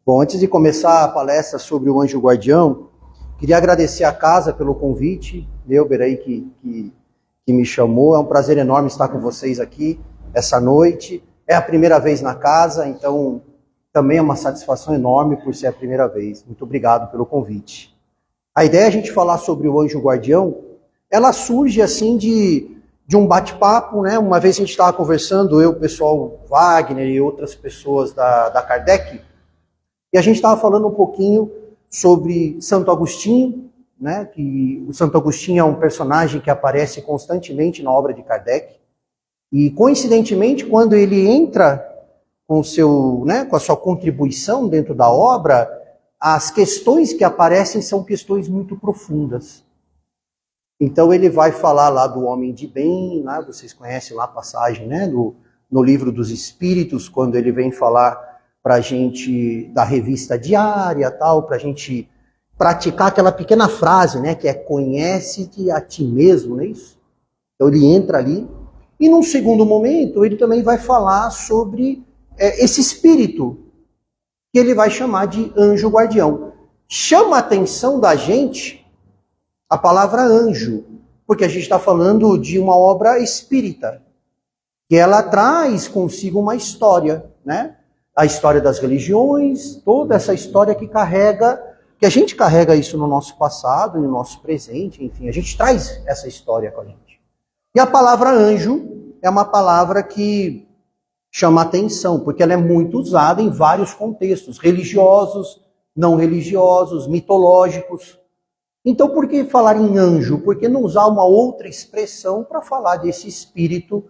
Bom, antes de começar a palestra sobre o anjo guardião, queria agradecer a casa pelo convite, Neuber aí que me chamou. É um prazer enorme estar com vocês aqui essa noite. É a primeira vez na casa, então também é uma satisfação enorme por ser a primeira vez. Muito obrigado pelo convite. A ideia é a gente falar sobre o anjo guardião. Ela surge assim de um bate-papo, né? Uma vez a gente estava conversando, eu, o pessoal Wagner e outras pessoas da Kardec, e a gente estava falando um pouquinho sobre Santo Agostinho, né? Que o Santo Agostinho é um personagem que aparece constantemente na obra de Kardec, e coincidentemente, quando ele entra com a sua contribuição dentro da obra, as questões que aparecem são questões muito profundas. Então ele vai falar lá do homem de bem, né? Vocês conhecem lá a passagem, né? No livro dos Espíritos, quando ele vem falar para a gente da revista diária, tal, para a gente praticar aquela pequena frase, né? Que é conhece-te a ti mesmo, não é isso? Então ele entra ali. E num segundo momento, ele também vai falar sobre esse espírito, que ele vai chamar de anjo guardião. Chama a atenção da gente a palavra anjo, porque a gente está falando de uma obra espírita, que ela traz consigo uma história, né? A história das religiões, toda essa história que a gente carrega isso no nosso passado, no nosso presente, enfim, a gente traz essa história com a gente. E a palavra anjo é uma palavra que chama atenção, porque ela é muito usada em vários contextos, religiosos, não religiosos, mitológicos. Então, por que falar em anjo? Por que não usar uma outra expressão para falar desse espírito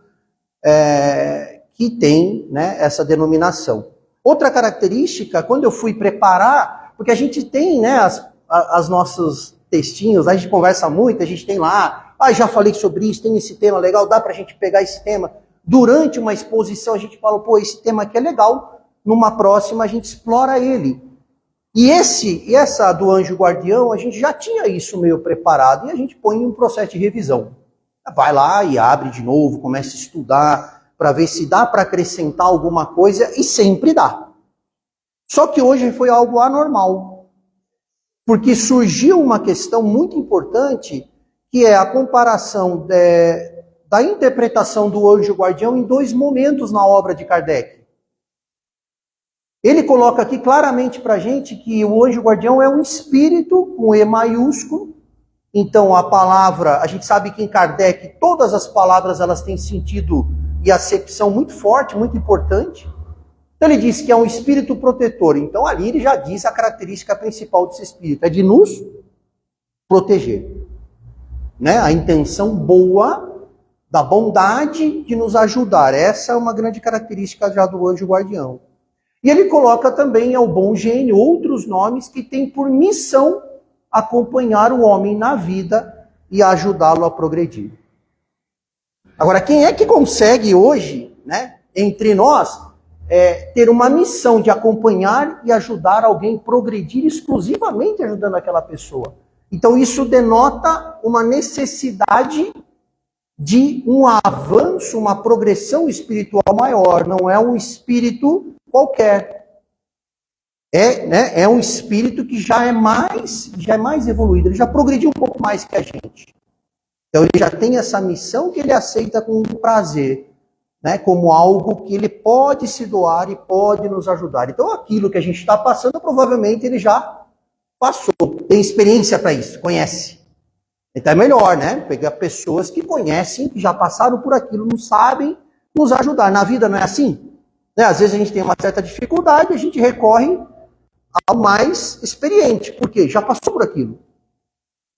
que tem, né, essa denominação? Outra característica, quando eu fui preparar, porque a gente tem, né, as nossos textinhos, a gente conversa muito, a gente tem lá, já falei sobre isso, tem esse tema legal, dá para a gente pegar esse tema. Durante uma exposição a gente fala, esse tema aqui é legal, numa próxima a gente explora ele. E essa do anjo guardião, a gente já tinha isso meio preparado e a gente põe em um processo de revisão. Vai lá e abre de novo, começa a estudar para ver se dá para acrescentar alguma coisa, e sempre dá. Só que hoje foi algo anormal, porque surgiu uma questão muito importante, que é a comparação da interpretação do anjo guardião em dois momentos na obra de Kardec. Ele coloca aqui claramente para a gente que o anjo guardião é um espírito com E maiúsculo. Então a palavra, a gente sabe que em Kardec todas as palavras elas têm sentido e acepção muito forte, muito importante. Então ele diz que é um espírito protetor. Então ali ele já diz a característica principal desse espírito, é de nos proteger. Né? A intenção boa, da bondade de nos ajudar. Essa é uma grande característica já do anjo guardião. E ele coloca também ao bom gênio outros nomes que têm por missão acompanhar o homem na vida e ajudá-lo a progredir. Agora, quem é que consegue hoje, né, entre nós, ter uma missão de acompanhar e ajudar alguém a progredir, exclusivamente ajudando aquela pessoa? Então isso denota uma necessidade de um avanço, uma progressão espiritual maior. Não é um espírito qualquer. É um espírito que já é mais evoluído, ele já progrediu um pouco mais que a gente. Então ele já tem essa missão que ele aceita com prazer, né, como algo que ele pode se doar e pode nos ajudar. Então aquilo que a gente está passando, provavelmente ele já passou, tem experiência para isso, conhece. Então é melhor, né, pegar pessoas que conhecem, que já passaram por aquilo, não sabem nos ajudar. Na vida não é assim? Né? Às vezes a gente tem uma certa dificuldade, a gente recorre ao mais experiente, porque já passou por aquilo.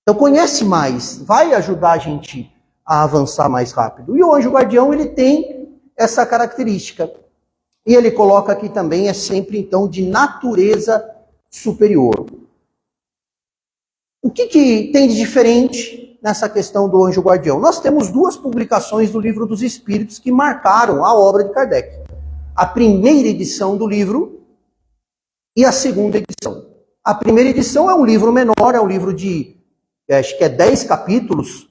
Então conhece mais, vai ajudar a gente a avançar mais rápido. E o anjo guardião, ele tem essa característica. E ele coloca aqui também, é sempre então de natureza superior. O que tem de diferente nessa questão do anjo guardião? Nós temos duas publicações do Livro dos Espíritos que marcaram a obra de Kardec. A primeira edição do livro e a segunda edição. A primeira edição é um livro menor, é um livro de, acho que é 10 capítulos,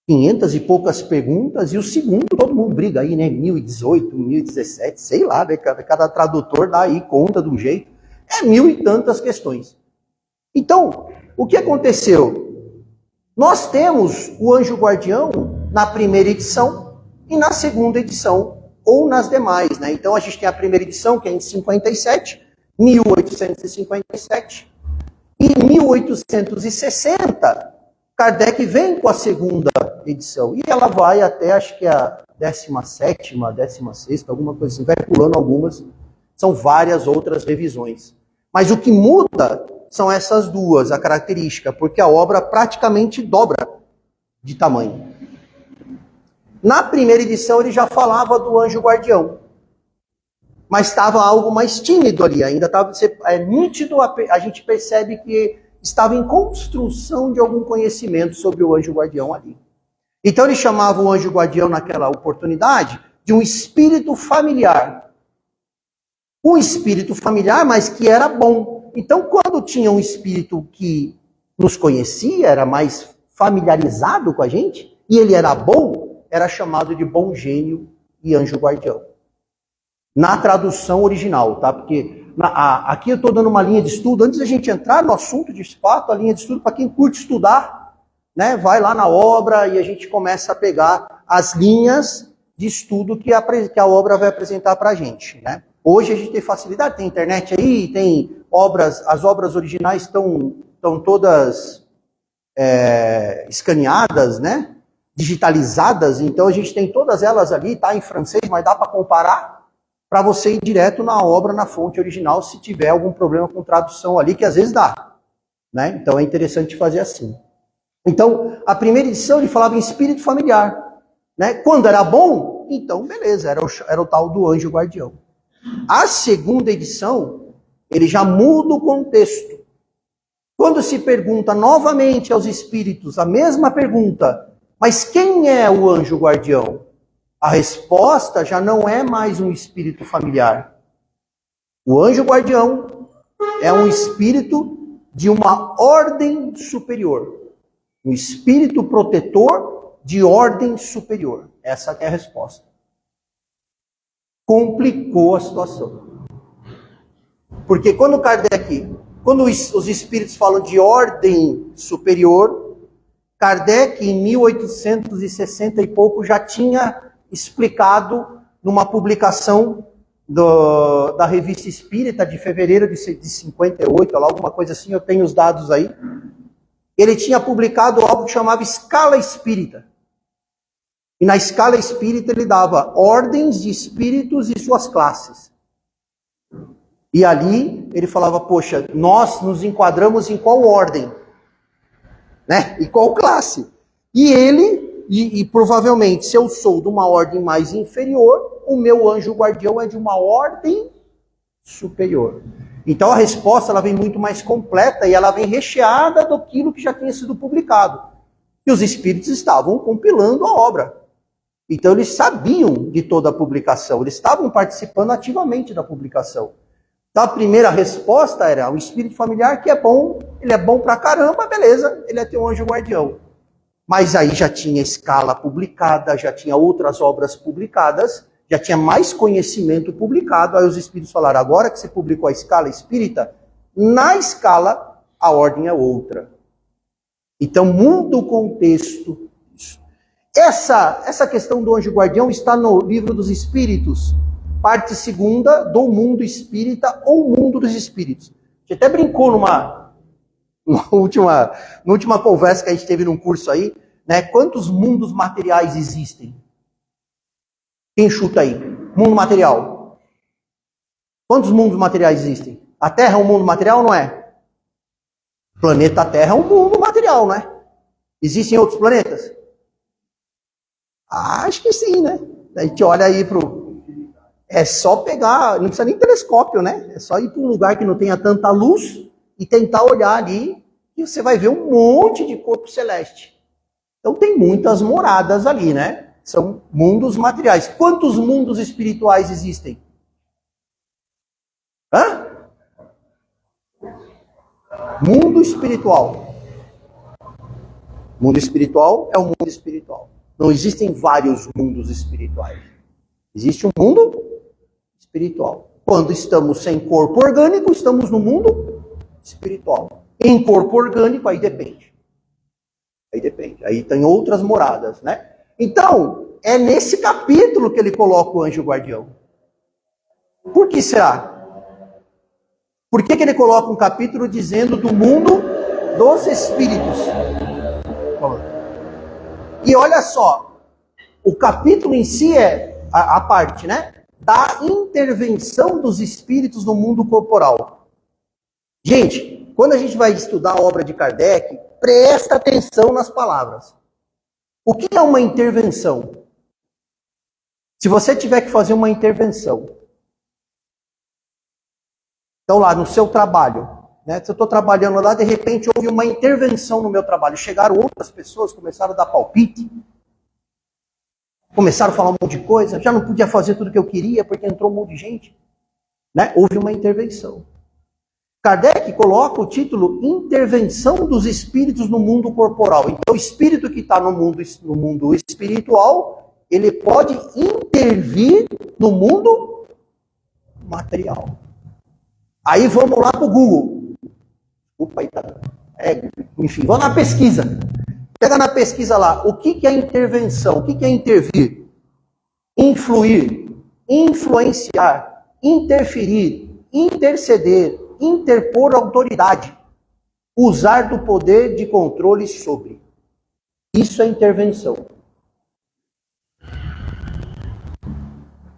500 e poucas perguntas, e o segundo todo mundo briga aí, né? 1018, 1017, sei lá, né? Cada tradutor dá aí conta de um jeito. É 1000 e tantas questões. Então, o que aconteceu? Nós temos o anjo guardião na primeira edição e na segunda edição, ou nas demais, né? Então a gente tem a primeira edição, que é em 57, 1857, e em 1860, Kardec vem com a segunda edição, e ela vai até, acho que a 17ª, 16ª, alguma coisa assim, vai pulando algumas, são várias outras revisões. Mas o que muda são essas duas, a característica, porque a obra praticamente dobra de tamanho. Na primeira edição ele já falava do anjo guardião, mas estava algo mais tímido ali, ainda estava nítido, a gente percebe que estava em construção de algum conhecimento sobre o anjo guardião ali. Então ele chamava o anjo guardião naquela oportunidade de um espírito familiar. Um espírito familiar, mas que era bom. Então quando tinha um espírito que nos conhecia, era mais familiarizado com a gente, e ele era bom, era chamado de bom gênio e anjo guardião. Na tradução original, tá? Porque aqui eu estou dando uma linha de estudo. Antes da gente entrar no assunto de fato, a linha de estudo, para quem curte estudar, né, vai lá na obra e a gente começa a pegar as linhas de estudo que a obra vai apresentar para a gente. Né? Hoje a gente tem facilidade, tem internet aí, tem obras, as obras originais estão todas escaneadas, né? Digitalizadas, então a gente tem todas elas ali, tá em francês, mas dá para comparar, para você ir direto na obra, na fonte original, se tiver algum problema com tradução ali, que às vezes dá. Né? Então é interessante fazer assim. Então, a primeira edição ele falava em espírito familiar. Né? Quando era bom, então beleza, era o tal do anjo guardião. A segunda edição, ele já muda o contexto. Quando se pergunta novamente aos espíritos a mesma pergunta, mas quem é o anjo guardião? A resposta já não é mais um espírito familiar. O anjo guardião é um espírito de uma ordem superior. Um espírito protetor de ordem superior. Essa é a resposta. Complicou a situação. Porque quando os espíritos falam de ordem superior, Kardec, em 1860 e pouco, já tinha explicado numa publicação da Revista Espírita de fevereiro de 58, alguma coisa assim, eu tenho os dados aí. Ele tinha publicado algo que chamava Escala Espírita. E na Escala Espírita ele dava ordens de espíritos e suas classes. E ali ele falava, poxa, nós nos enquadramos em qual ordem? Né? E qual classe? E provavelmente, se eu sou de uma ordem mais inferior, o meu anjo guardião é de uma ordem superior. Então a resposta ela vem muito mais completa e ela vem recheada daquilo que já tinha sido publicado. E os espíritos estavam compilando a obra. Então eles sabiam de toda a publicação, eles estavam participando ativamente da publicação. Então a primeira resposta era o espírito familiar que é bom, ele é bom pra caramba, beleza, ele é teu anjo guardião. Mas aí já tinha escala publicada, já tinha outras obras publicadas, já tinha mais conhecimento publicado. Aí os espíritos falaram, agora que você publicou a escala espírita, na escala a ordem é outra. Então muda o contexto. Essa questão do anjo guardião está no Livro dos Espíritos, parte 2ª do Mundo Espírita ou Mundo dos Espíritos. A gente até brincou numa última conversa que a gente teve num curso aí, né? Quantos mundos materiais existem? Quem chuta aí? Mundo material. Quantos mundos materiais existem? A Terra é um mundo material ou não é? O planeta Terra é um mundo material, não é? Existem outros planetas? Acho que sim, né? A gente olha aí é só pegar, não precisa nem telescópio, né? É só ir para um lugar que não tenha tanta luz e tentar olhar ali e você vai ver um monte de corpo celeste. Então tem muitas moradas ali, né? São mundos materiais. Quantos mundos espirituais existem? Hã? Mundo espiritual. O mundo espiritual é o mundo espiritual. Não existem vários mundos espirituais. Existe um mundo espiritual. Quando estamos sem corpo orgânico, estamos no mundo espiritual. Em corpo orgânico, aí depende. Aí depende. Aí tem outras moradas, né? Então, é nesse capítulo que ele coloca o anjo guardião. Por que será? Por que ele coloca um capítulo dizendo do mundo dos espíritos? E olha só, o capítulo em si é a parte, né? Da intervenção dos espíritos no mundo corporal. Gente, quando a gente vai estudar a obra de Kardec, presta atenção nas palavras. O que é uma intervenção? Se você tiver que fazer uma intervenção, então lá no seu trabalho, né? Se eu estou trabalhando lá, de repente houve uma intervenção no meu trabalho, chegaram outras pessoas, começaram a dar palpite, começaram a falar um monte de coisa, já não podia fazer tudo o que eu queria, porque entrou um monte de gente, né? Houve uma intervenção. Kardec coloca o título Intervenção dos Espíritos no Mundo Corporal. Então, o espírito que está no mundo espiritual, ele pode intervir no mundo material. Aí vamos lá para o Google. Opa, aí tá. Enfim, vamos na pesquisa. Pega na pesquisa lá. O que é intervenção? O que é intervir? Influir, influenciar, interferir, interceder, interpor autoridade, usar do poder de controle sobre. Isso é intervenção.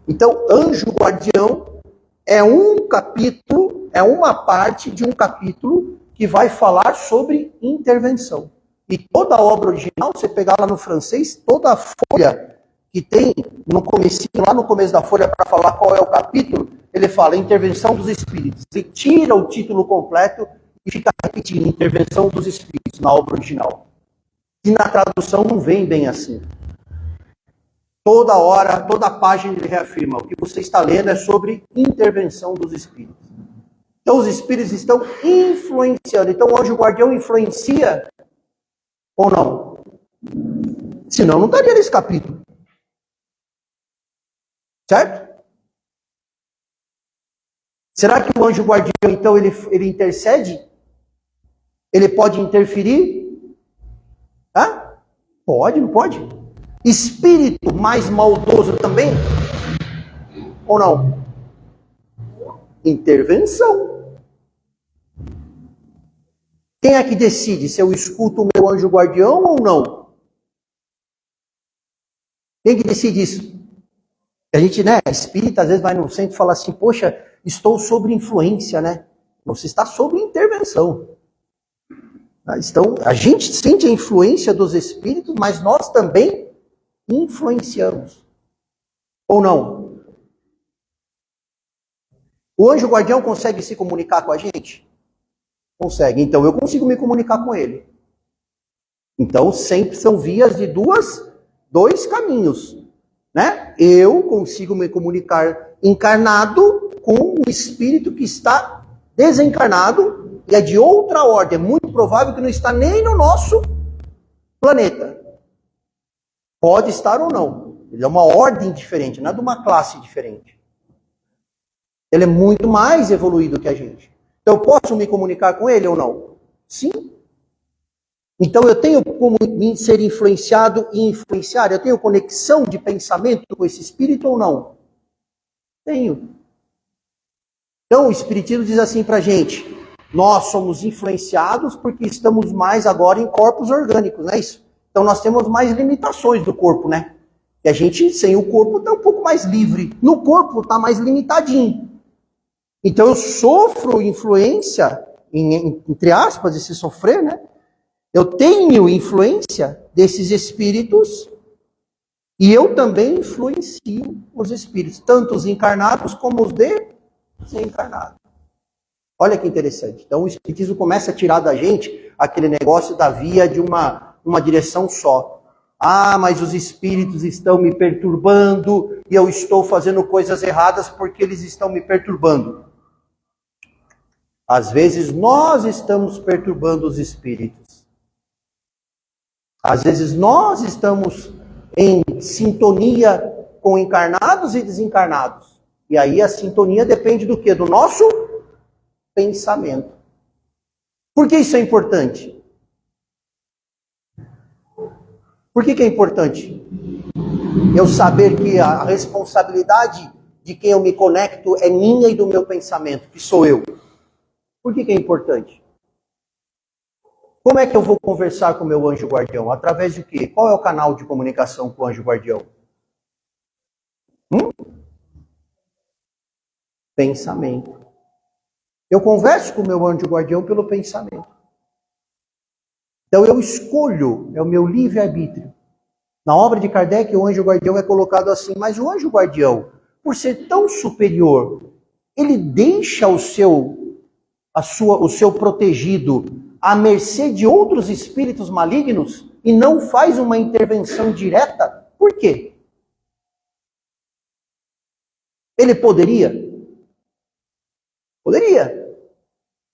Então, anjo guardião é um capítulo, é uma parte de um capítulo que vai falar sobre intervenção. E toda a obra original, você pegar lá no francês, toda a folha que tem no comecinho, lá no começo da folha, para falar qual é o capítulo, ele fala Intervenção dos Espíritos. Ele tira o título completo e fica repetindo Intervenção dos Espíritos na obra original. E na tradução não vem bem assim. Toda hora, toda página ele reafirma. O que você está lendo é sobre intervenção dos Espíritos. Então os Espíritos estão influenciando. Então o anjo guardião influencia ou não? Senão não estaria nesse capítulo. Certo? Será que o anjo guardião, então, ele intercede? Ele pode interferir? Hã? Pode, não pode? Espírito mais maldoso também? Ou não? Intervenção. Quem é que decide se eu escuto o meu anjo guardião ou não? Quem que decide isso? A gente, né, espírita, às vezes vai no centro e fala assim, poxa, estou sob influência, né? Você está sob intervenção. Então, a gente sente a influência dos espíritos, mas nós também influenciamos. Ou não? O anjo guardião consegue se comunicar com a gente? Consegue. Então, eu consigo me comunicar com ele. Então, sempre são vias de dois caminhos. Né? Eu consigo me comunicar encarnado com um espírito que está desencarnado e é de outra ordem. É muito provável que não está nem no nosso planeta. Pode estar ou não. Ele é uma ordem diferente, não é de uma classe diferente. Ele é muito mais evoluído que a gente. Então eu posso me comunicar com ele ou não? Sim. Então eu tenho como ser influenciado e influenciar? Eu tenho conexão de pensamento com esse espírito ou não? Tenho. Então o Espiritismo diz assim pra gente, nós somos influenciados porque estamos mais agora em corpos orgânicos, não é isso? Então nós temos mais limitações do corpo, né? E a gente, sem o corpo, está um pouco mais livre. No corpo está mais limitadinho. Então eu sofro influência, entre aspas, esse sofrer, né? Eu tenho influência desses espíritos e eu também influencio os espíritos, tanto os encarnados como os desencarnados. Olha que interessante. Então o espiritismo começa a tirar da gente aquele negócio da via de uma direção só. Ah, mas os espíritos estão me perturbando e eu estou fazendo coisas erradas porque eles estão me perturbando. Às vezes nós estamos perturbando os espíritos. Às vezes nós estamos em sintonia com encarnados e desencarnados. E aí a sintonia depende do quê? Do nosso pensamento. Por que isso é importante? Por que é importante? Eu saber que a responsabilidade de quem eu me conecto é minha e do meu pensamento, que sou eu. Por que é importante? Como é que eu vou conversar com o meu anjo guardião? Através de quê? Qual é o canal de comunicação com o anjo guardião? Pensamento. Eu converso com o meu anjo guardião pelo pensamento. Então eu escolho, é o meu livre-arbítrio. Na obra de Kardec, o anjo guardião é colocado assim, mas o anjo guardião, por ser tão superior, ele deixa o seu protegido à mercê de outros espíritos malignos e não faz uma intervenção direta? Por quê? Ele poderia?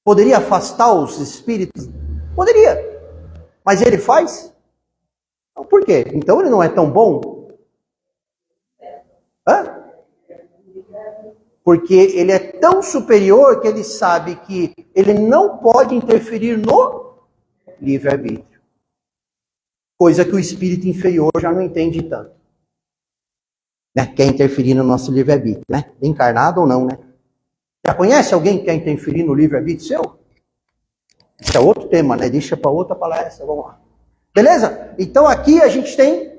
Poderia afastar os espíritos? Poderia. Mas ele faz? Não, por quê? Então ele não é tão bom? Hã? Porque ele é tão superior que ele sabe que ele não pode interferir no livre-arbítrio. Coisa que o espírito inferior já não entende tanto. Né? Quer interferir no nosso livre-arbítrio, né? Encarnado ou não, né? Já conhece alguém que quer interferir no livre-arbítrio seu? Isso é outro tema, né? Deixa para outra palestra, vamos lá. Beleza? Então aqui a gente tem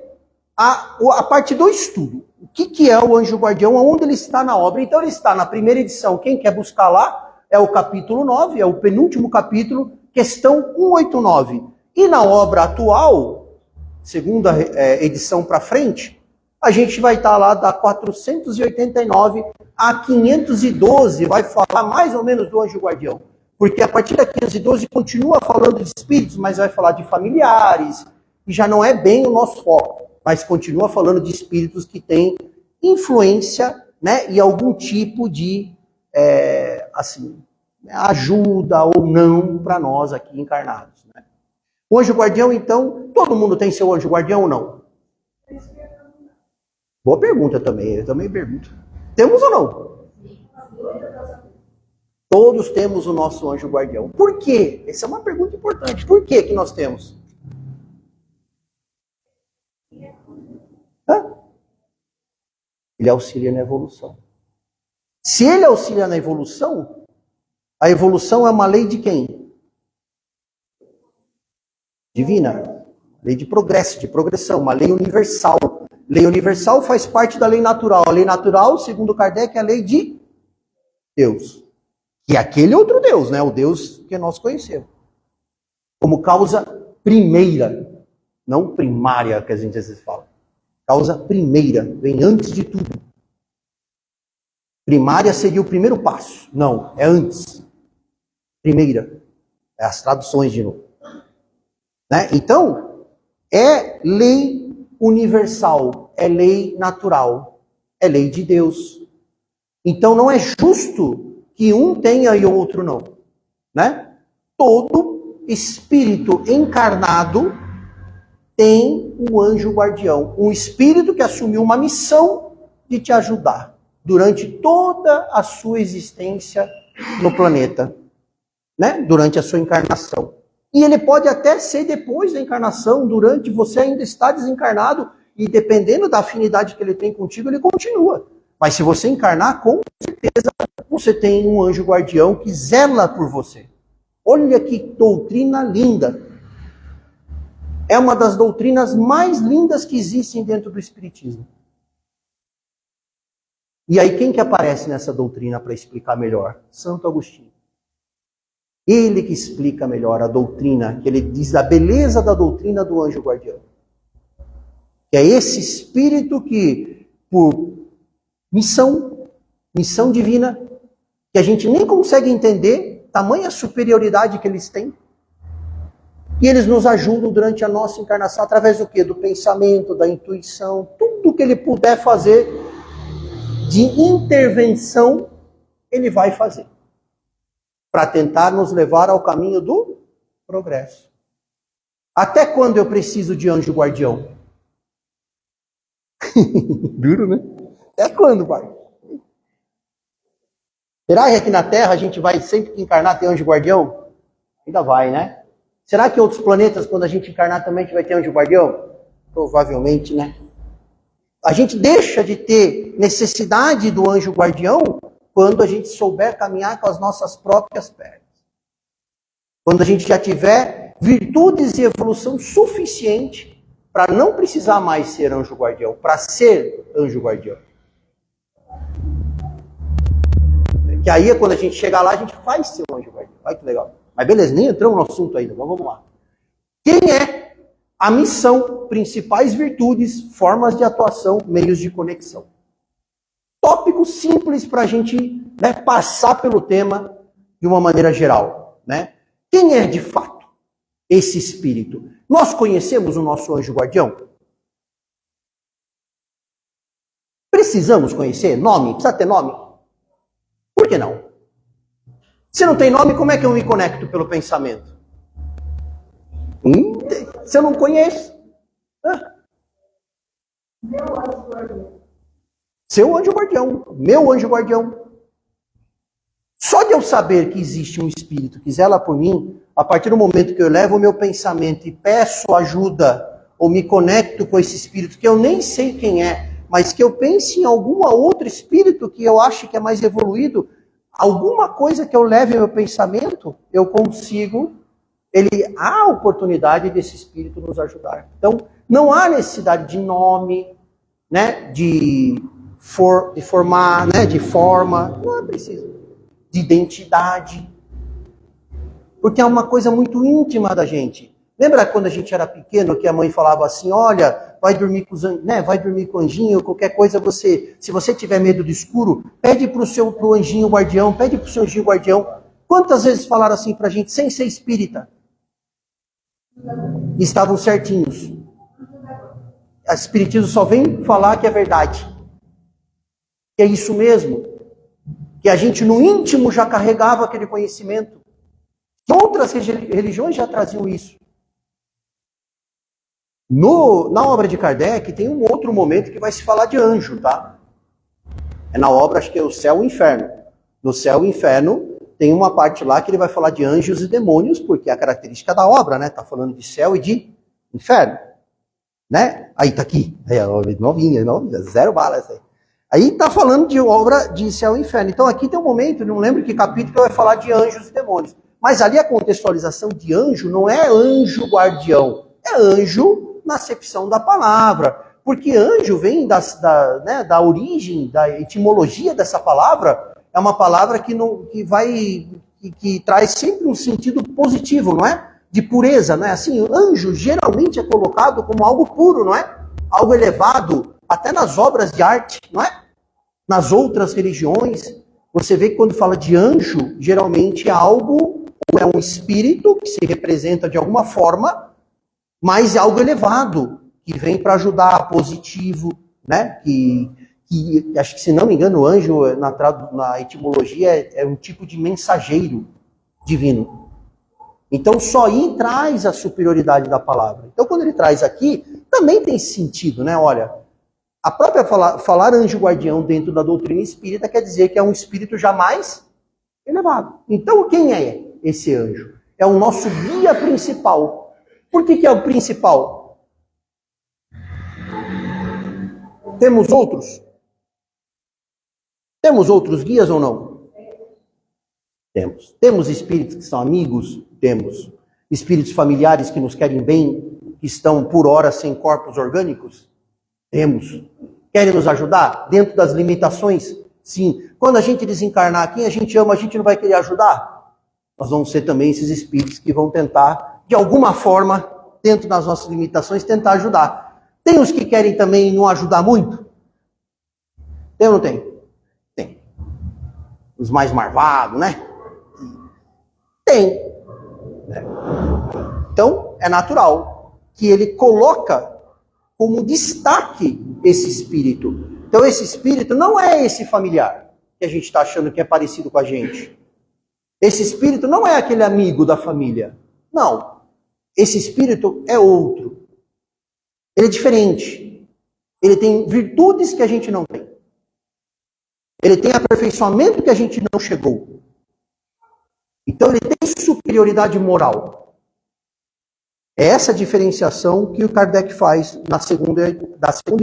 a parte do estudo. O que é o anjo guardião? Onde ele está na obra? Então ele está na primeira edição. Quem quer buscar lá é o capítulo 9, é o penúltimo capítulo, questão 189. E na obra atual, segunda edição para frente, a gente vai estar lá da 489 a 512, vai falar mais ou menos do anjo guardião. Porque a partir da 512 continua falando de espíritos, mas vai falar de familiares, e já não é bem o nosso foco, mas continua falando de espíritos que têm influência, né, e algum tipo de ajuda ou não para nós aqui encarnados. Né? O anjo guardião, então, todo mundo tem seu anjo guardião ou não? Boa pergunta também, eu também pergunto. Temos ou não? Todos temos o nosso anjo guardião. Por quê? Essa é uma pergunta importante. Por que que nós temos? Ele auxilia na evolução. Se ele auxilia na evolução, a evolução é uma lei de quem? Divina. Lei de progresso, de progressão, uma lei universal. Lei universal faz parte da lei natural. A lei natural, segundo Kardec, é a lei de Deus. Que é aquele outro Deus, né? O Deus que nós conhecemos. Como causa primeira, não primária, que a gente às vezes fala. Causa primeira, vem antes de tudo. Primária seria o primeiro passo. Não, é antes. Primeira. É as traduções de novo. Né? Então, é lei universal, é lei natural, é lei de Deus. Então não é justo que um tenha e o outro não. Né? Todo espírito encarnado tem um anjo guardião, um espírito que assumiu uma missão de te ajudar durante toda a sua existência no planeta, né? Durante a sua encarnação. E ele pode até ser depois da encarnação, durante você ainda está desencarnado, e dependendo da afinidade que ele tem contigo, ele continua. Mas se você encarnar, com certeza você tem um anjo guardião que zela por você. Olha que doutrina linda. É uma das doutrinas mais lindas que existem dentro do Espiritismo. E aí quem que aparece nessa doutrina para explicar melhor? Santo Agostinho. Ele que explica melhor a doutrina, que ele diz a beleza da doutrina do anjo guardião. Que é esse espírito que, por missão divina, que a gente nem consegue entender, tamanha superioridade que eles têm, e eles nos ajudam durante a nossa encarnação, através do quê? Do pensamento, da intuição, tudo que ele puder fazer de intervenção, ele vai fazer. Para tentar nos levar ao caminho do progresso. Até quando eu preciso de anjo guardião? Duro, né? Até quando, pai? Será que aqui na Terra a gente vai sempre que encarnar ter anjo guardião? Ainda vai, né? Será que outros planetas, quando a gente encarnar, também a gente vai ter anjo guardião? Provavelmente, né? A gente deixa de ter necessidade do anjo guardião quando a gente souber caminhar com as nossas próprias pernas. Quando a gente já tiver virtudes e evolução suficiente para não precisar mais ser anjo guardião, para ser anjo guardião. Que aí, quando a gente chegar lá, a gente vai ser um anjo guardião. Olha que legal. Mas beleza, nem entramos no assunto ainda, mas vamos lá. Quem é a missão, principais virtudes, formas de atuação, meios de conexão? Tópico simples para a gente passar pelo tema de uma maneira geral. Né? Quem é, de fato, esse espírito? Nós conhecemos o nosso anjo guardião? Precisamos conhecer? Nome? Precisa ter nome? Por que não? Se não tem nome, como é que eu me conecto pelo pensamento? Se eu não conheço. Seu anjo guardião. Meu anjo guardião. Só de eu saber que existe um espírito que zela por mim, a partir do momento que eu levo o meu pensamento e peço ajuda, ou me conecto com esse espírito, que eu nem sei quem é, mas que eu pense em algum outro espírito que eu acho que é mais evoluído, alguma coisa que eu leve ao meu pensamento, eu consigo, há a oportunidade desse espírito nos ajudar. Então, não há necessidade de nome, né, de formar, né, de forma, não é preciso, de identidade, porque é uma coisa muito íntima da gente. Lembra quando a gente era pequeno que a mãe falava assim, olha, vai dormir com o anjinho, qualquer coisa se você tiver medo do escuro, pede pro anjinho guardião, pede pro seu anjinho guardião. Quantas vezes falaram assim pra gente, sem ser espírita? E estavam certinhos. O espiritismo só vem falar que é verdade. Que é isso mesmo. Que a gente no íntimo já carregava aquele conhecimento. Outras religiões já traziam isso. Na obra de Kardec tem um outro momento que vai se falar de anjo, tá? É na obra, acho que é o Céu e o Inferno. No Céu e o Inferno tem uma parte lá que ele vai falar de anjos e demônios, porque é a característica da obra, né? Tá falando de céu e de inferno, né? Aí tá aqui, novinha, zero bala essa aí. Aí tá falando de obra de céu e inferno. Então aqui tem um momento, não lembro que capítulo que vai falar de anjos e demônios. Mas ali a contextualização de anjo não é anjo guardião, é anjo na acepção da palavra. Porque anjo vem da origem, da etimologia dessa palavra, é uma palavra que traz sempre um sentido positivo, não é? De pureza, não é? Assim, anjo geralmente é colocado como algo puro, não é? Algo elevado, até nas obras de arte, não é? Nas outras religiões, você vê que quando fala de anjo, geralmente é algo, ou é um espírito que se representa de alguma forma, mas é algo elevado, que vem para ajudar, positivo, né? Que acho que, se não me engano, o anjo, na etimologia, é um tipo de mensageiro divino. Então, só aí traz a superioridade da palavra. Então, quando ele traz aqui, também tem sentido, né? Olha, a própria falar anjo guardião dentro da doutrina espírita quer dizer que é um espírito jamais elevado. Então, quem é esse anjo? É o nosso guia principal. Por que é o principal? Temos outros? Temos outros guias ou não? Temos. Temos espíritos que são amigos? Temos. Espíritos familiares que nos querem bem, que estão por hora sem corpos orgânicos? Temos. Querem nos ajudar? Dentro das limitações? Sim. Quando a gente desencarnar, quem a gente ama, a gente não vai querer ajudar? Nós vamos ser também esses espíritos que vão tentar, de alguma forma, dentro das nossas limitações, tentar ajudar. Tem os que querem também não ajudar muito? Tem ou não tem? Tem. Os mais marvados, né? Tem. Então, é natural que ele coloca como destaque esse espírito. Então, esse espírito não é esse familiar que a gente está achando que é parecido com a gente. Esse espírito não é aquele amigo da família. Não. Esse espírito é outro. Ele é diferente. Ele tem virtudes que a gente não tem. Ele tem aperfeiçoamento que a gente não chegou. Então ele tem superioridade moral. É essa diferenciação que o Kardec faz da segunda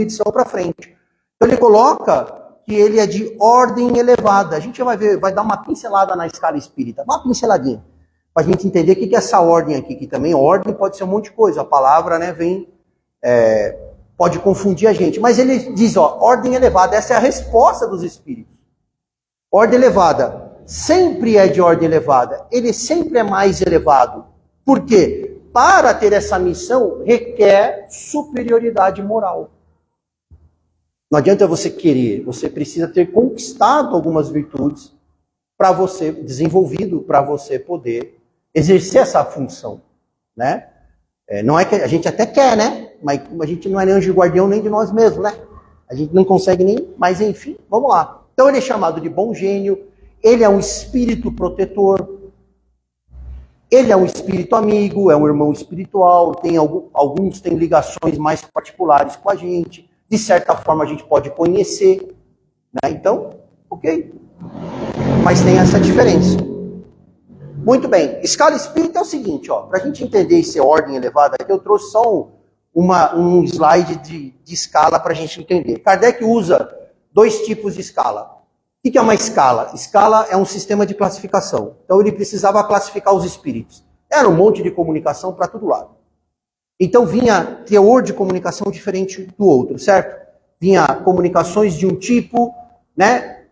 edição para frente. Então ele coloca que ele é de ordem elevada. A gente vai ver, vai dar uma pincelada na escala espírita, uma pinceladinha, para a gente entender o que é essa ordem aqui, que também ordem pode ser um monte de coisa. A palavra, né, pode confundir a gente. Mas ele diz, ó, ordem elevada, essa é a resposta dos espíritos. Ordem elevada sempre é de ordem elevada, ele sempre é mais elevado. Por quê? Para ter essa missão, requer superioridade moral. Não adianta você querer, você precisa ter conquistado algumas virtudes para você, desenvolvido para você poder exercer essa função, né? Não é que a gente até quer, né? Mas a gente não é nem anjo guardião nem de nós mesmos, né? A gente não consegue nem, mas enfim, vamos lá. Então ele é chamado de bom gênio, ele é um espírito protetor, ele é um espírito amigo, é um irmão espiritual, alguns têm ligações mais particulares com a gente, de certa forma a gente pode conhecer, né? Então, ok. Mas tem essa diferença. Muito bem, escala espírita é o seguinte, ó, para a gente entender essa ordem elevada, aqui eu trouxe só um slide de escala para a gente entender. Kardec usa 2 tipos de escala. O que é uma escala? Escala é um sistema de classificação. Então ele precisava classificar os espíritos. Era um monte de comunicação para todo lado. Então vinha teor de comunicação diferente do outro, certo? Vinha comunicações de um tipo, né?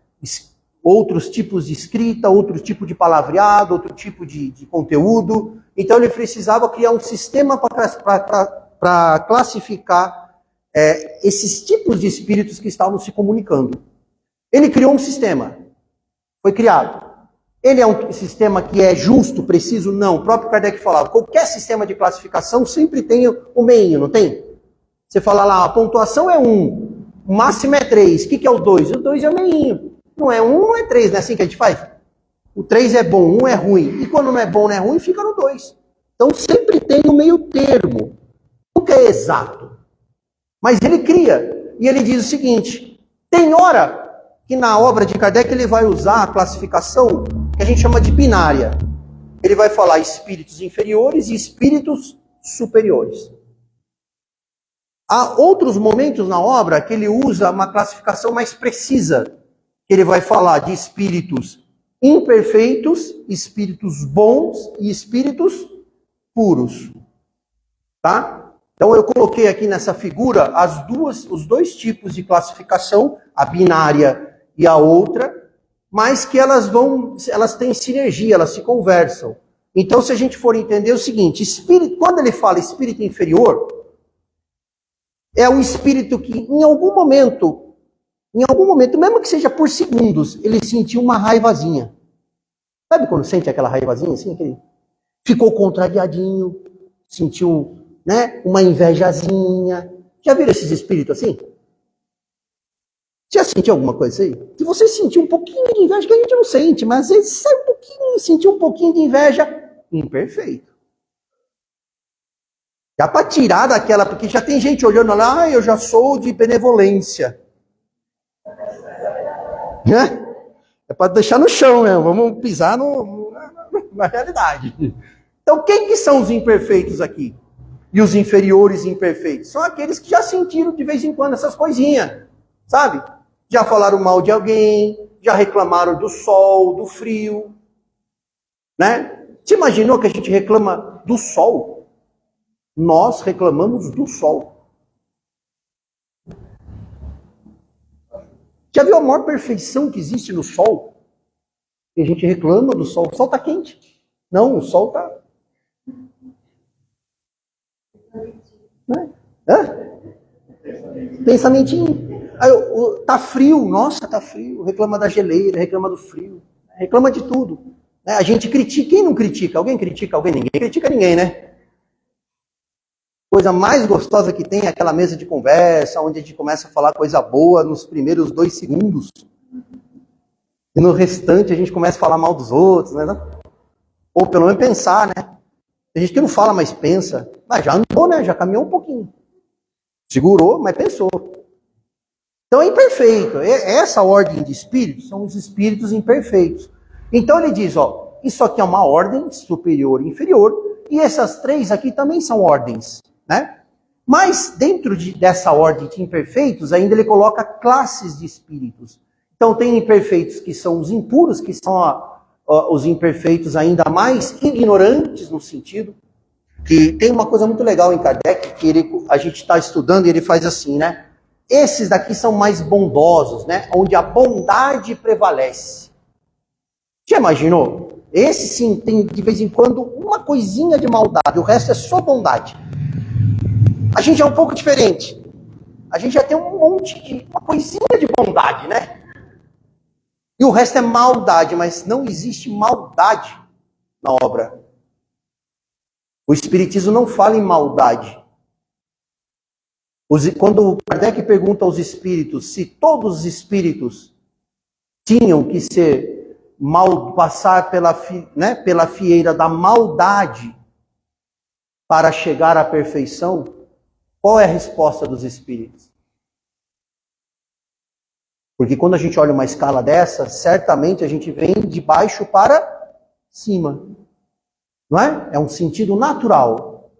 Outros tipos de escrita, outro tipo de palavreado, outro tipo de conteúdo. Então ele precisava criar um sistema para classificar esses tipos de espíritos que estavam se comunicando. Ele criou um sistema. Foi criado. Ele é um sistema que é justo, preciso? Não. O próprio Kardec falava, qualquer sistema de classificação sempre tem o meio, não tem? Você fala lá, a pontuação é 1, o máximo é 3. O que é o 2? O 2 é o meinho. Não é 1, não é 3, não é assim que a gente faz? O 3 é bom, 1 é ruim. E quando não é bom, não é ruim, fica no 2. Então sempre tem o meio termo. Nunca é exato. Mas ele cria. E ele diz o seguinte, tem hora que na obra de Kardec ele vai usar a classificação que a gente chama de binária. Ele vai falar espíritos inferiores e espíritos superiores. Há outros momentos na obra que ele usa uma classificação mais precisa, que ele vai falar de espíritos imperfeitos, espíritos bons e espíritos puros. Tá? Então eu coloquei aqui nessa figura os 2 tipos de classificação, a binária e a outra, mas que elas têm sinergia, elas se conversam. Então, se a gente for entender o seguinte, quando ele fala espírito inferior, é um espírito que em algum momento, mesmo que seja por segundos, ele sentiu uma raivazinha. Sabe quando sente aquela raivazinha assim? Ficou contrariadinho, sentiu, né, uma invejazinha. Já viram esses espíritos assim? Já sentiu alguma coisa aí? Se você sentiu um pouquinho de inveja, que a gente não sente, mas às vezes sai um pouquinho, sentiu um pouquinho de inveja, imperfeito. Já para tirar daquela, porque já tem gente olhando lá, eu já sou de benevolência. Né? É para deixar no chão mesmo, vamos pisar na realidade. Então quem que são os imperfeitos aqui? E os inferiores imperfeitos? São aqueles que já sentiram de vez em quando essas coisinhas, sabe? Já falaram mal de alguém, já reclamaram do sol, do frio, né? Você imaginou que a gente reclama do sol? Nós reclamamos do sol. Já viu a maior perfeição que existe no sol? E a gente reclama do sol. O sol está quente. Não, o sol está... Né? Pensamentinho. Tá frio, nossa, tá frio. Reclama da geleira, reclama do frio, reclama de tudo. A gente critica, quem não critica? Alguém critica alguém? Ninguém critica ninguém, né? Coisa mais gostosa que tem é aquela mesa de conversa, onde a gente começa a falar coisa boa nos primeiros 2 segundos. E no restante a gente começa a falar mal dos outros, né? Ou pelo menos pensar, né? Tem gente que não fala, mas pensa. Mas já andou, né? Já caminhou um pouquinho. Segurou, mas pensou. Então é imperfeito. Essa ordem de espíritos são os espíritos imperfeitos. Então ele diz, ó, isso aqui é uma ordem superior e inferior, e essas três aqui também são ordens, né? Mas dentro dessa ordem de imperfeitos, ainda ele coloca classes de espíritos. Então tem imperfeitos que são os impuros, que são os imperfeitos ainda mais ignorantes no sentido que tem uma coisa muito legal em Kardec, que a gente está estudando e ele faz assim, né? Esses daqui são mais bondosos, né? Onde a bondade prevalece. Já imaginou? Esse sim tem de vez em quando uma coisinha de maldade, o resto é só bondade. A gente é um pouco diferente. A gente já tem um monte de, uma coisinha de bondade, né? E o resto é maldade, mas não existe maldade na obra. O Espiritismo não fala em maldade. Quando Kardec pergunta aos espíritos se todos os espíritos tinham que passar pela fieira da maldade para chegar à perfeição, qual é a resposta dos espíritos? Porque quando a gente olha uma escala dessa, certamente a gente vem de baixo para cima. Não é? É um sentido natural.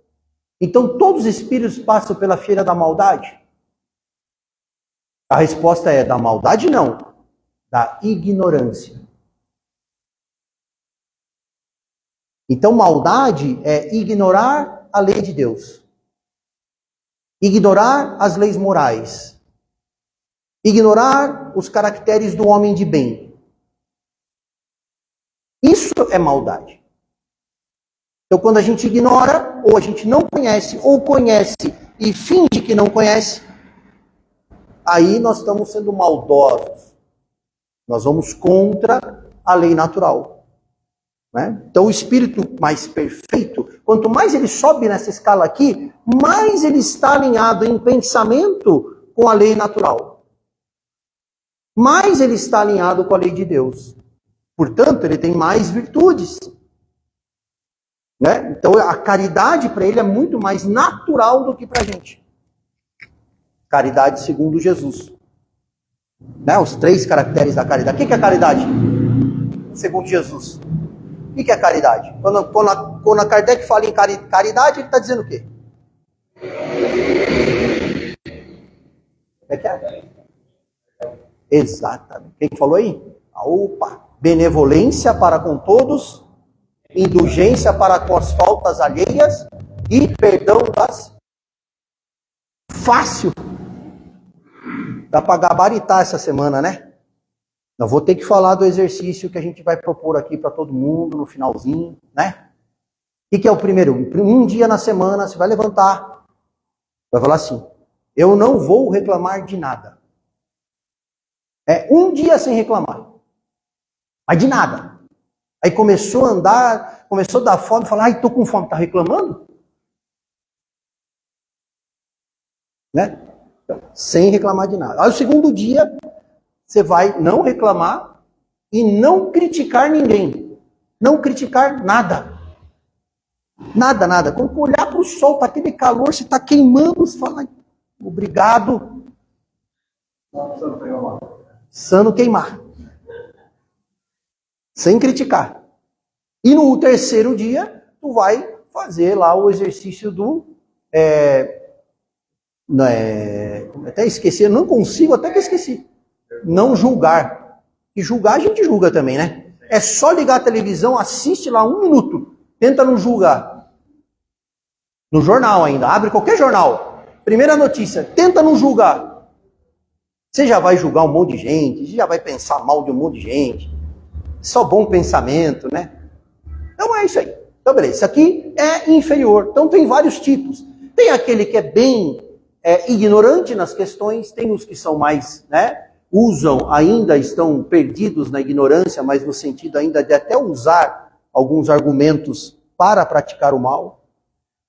Então todos os espíritos passam pela fieira da maldade? A resposta é da maldade não, da ignorância. Então maldade é ignorar a lei de Deus. Ignorar as leis morais. Ignorar os caracteres do homem de bem. Isso é maldade. Então, quando a gente ignora, ou a gente não conhece, ou conhece e finge que não conhece, aí nós estamos sendo maldosos. Nós vamos contra a lei natural. Né? Então, o espírito mais perfeito, quanto mais ele sobe nessa escala aqui, mais ele está alinhado em pensamento com a lei natural. Mais ele está alinhado com a lei de Deus. Portanto, ele tem mais virtudes. Né? Então, a caridade para ele é muito mais natural do que para a gente. Caridade segundo Jesus. Né? Os 3 caracteres da caridade. O que é caridade? Segundo Jesus. O que é caridade? Quando a Kardec fala em caridade, ele está dizendo o quê? É que é? Exatamente. Quem falou aí? Opa! Benevolência para com todos, indulgência para com as faltas alheias e perdão das... Fácil! Dá para gabaritar essa semana, né? Eu vou ter que falar do exercício que a gente vai propor aqui para todo mundo no finalzinho, né? O que é o primeiro? Um dia na semana você vai levantar, vai falar assim, eu não vou reclamar de nada. É um dia sem reclamar. Mas de nada. Aí começou a andar, começou a dar fome, falar, ai, tô com fome, tá reclamando? Né? Então, sem reclamar de nada. Aí o segundo dia, você vai não reclamar e não criticar ninguém. Não criticar nada. Nada, nada. Quando olhar para o sol, tá aquele calor, você está queimando, você fala, obrigado. Sano queimar. Sem criticar. E no terceiro dia, tu vai fazer lá o exercício do... até esqueci, eu não consigo, até que esqueci. Não julgar. E julgar a gente julga também, né? É só ligar a televisão, assiste lá 1 minuto. Tenta não julgar. No jornal ainda, abre qualquer jornal. Primeira notícia, tenta não julgar. Você já vai julgar um monte de gente, você já vai pensar mal de um monte de gente. Só bom pensamento, né? Então é isso aí. Então beleza, isso aqui é inferior. Então tem vários tipos. Tem aquele que é bem ignorante nas questões, tem os que são mais, né? Estão perdidos na ignorância, mas no sentido ainda de até usar alguns argumentos para praticar o mal.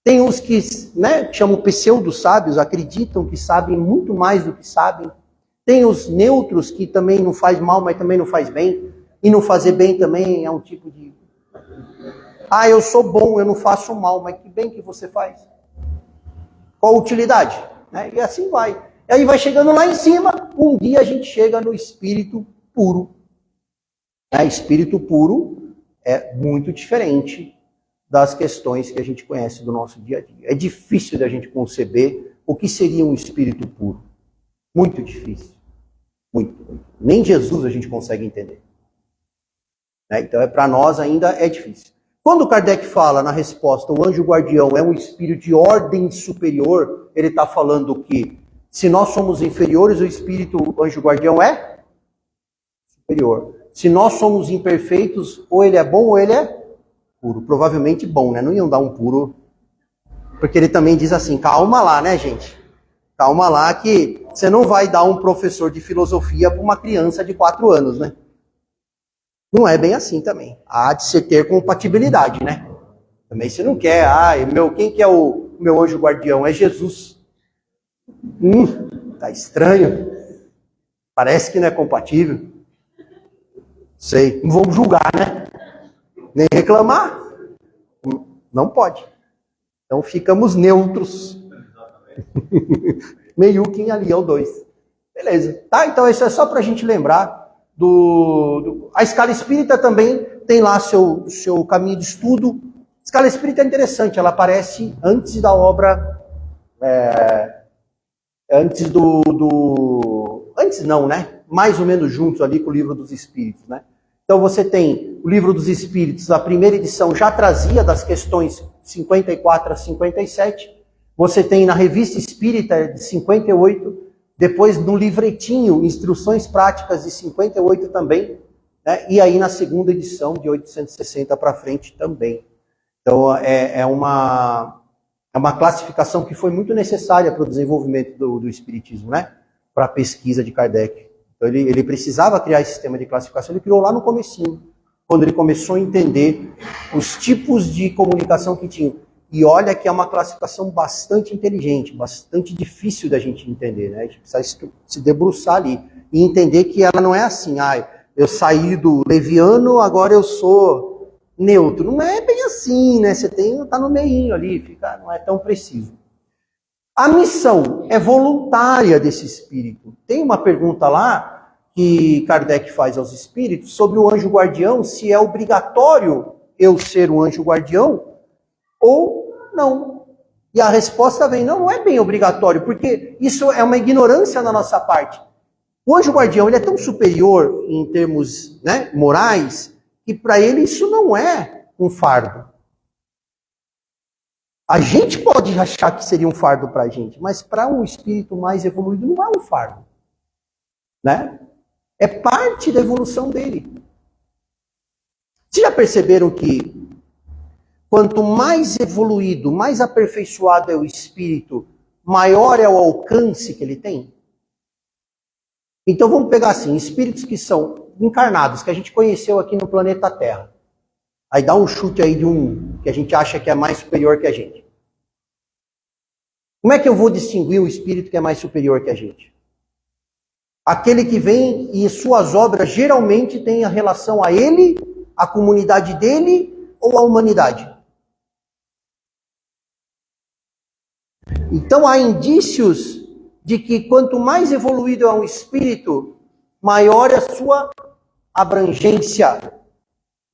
Tem os que, né, chamam pseudo-sábios, acreditam que sabem muito mais do que sabem. Tem os neutros que também não faz mal, mas também não faz bem. E não fazer bem também é um tipo de... Ah, eu sou bom, eu não faço mal, mas que bem que você faz? Qual a utilidade? Né? E assim vai. E aí vai chegando lá em cima, um dia a gente chega no espírito puro. Espírito puro é muito diferente das questões que a gente conhece do nosso dia a dia. É difícil da gente conceber o que seria um espírito puro. Muito difícil. Muito. Nem Jesus a gente consegue entender. Então, para nós ainda é difícil. Quando Kardec fala na resposta, o anjo guardião é um espírito de ordem superior, ele está falando que se nós somos inferiores, o espírito anjo guardião é superior. Se nós somos imperfeitos, ou ele é bom ou ele é puro. Provavelmente bom, né? Não iam dar um puro. Porque ele também diz assim, calma lá, né, gente? Calma lá que você não vai dar um professor de filosofia para uma criança de 4 anos, né? Não é bem assim também. Há de se ter compatibilidade, né? Também você não quer, quem que é o meu anjo guardião? É Jesus. Tá estranho. Parece que não é compatível. Sei, não vamos julgar, né? Nem reclamar. Não pode. Então ficamos neutros. Meiuquim ali é o 2. Beleza. Tá, então isso é só pra gente lembrar a escala espírita também tem lá seu caminho de estudo. A escala espírita é interessante, ela aparece antes da obra, antes não, né? Mais ou menos juntos ali com o Livro dos Espíritos, né? Então você tem o Livro dos Espíritos, a primeira edição já trazia das questões 54 a 57. Você tem na Revista Espírita de 58, depois no livretinho, Instruções Práticas de 58 também, né? E aí na segunda edição, de 860 para frente também. Então é uma classificação que foi muito necessária para o desenvolvimento do Espiritismo, né? Para a pesquisa de Kardec. Então ele precisava criar esse sistema de classificação, ele criou lá no comecinho, quando ele começou a entender os tipos de comunicação que tinha. E olha que é uma classificação bastante inteligente, bastante difícil da gente entender, né? A gente precisa se debruçar ali e entender que ela não é assim, eu saí do leviano, agora eu sou neutro. Não é bem assim, né? Você tá no meinho ali, não é tão preciso. A missão é voluntária desse espírito. Tem uma pergunta lá que Kardec faz aos espíritos sobre o anjo guardião, se é obrigatório eu ser um anjo guardião ou não. E a resposta vem, não é bem obrigatório, porque isso é uma ignorância da nossa parte. O anjo guardião ele é tão superior em termos, né, morais, que para ele isso não é um fardo. A gente pode achar que seria um fardo para a gente, mas para um espírito mais evoluído não é um fardo. Né? É parte da evolução dele. Vocês já perceberam que quanto mais evoluído, mais aperfeiçoado é o espírito, maior é o alcance que ele tem? Então vamos pegar assim, espíritos que são encarnados, que a gente conheceu aqui no planeta Terra. Aí dá um chute aí de um que a gente acha que é mais superior que a gente. Como é que eu vou distinguir o espírito que é mais superior que a gente? Aquele que vem e suas obras geralmente têm a relação a ele, a comunidade dele ou a humanidade. Então há indícios de que quanto mais evoluído é um espírito, maior é a sua abrangência.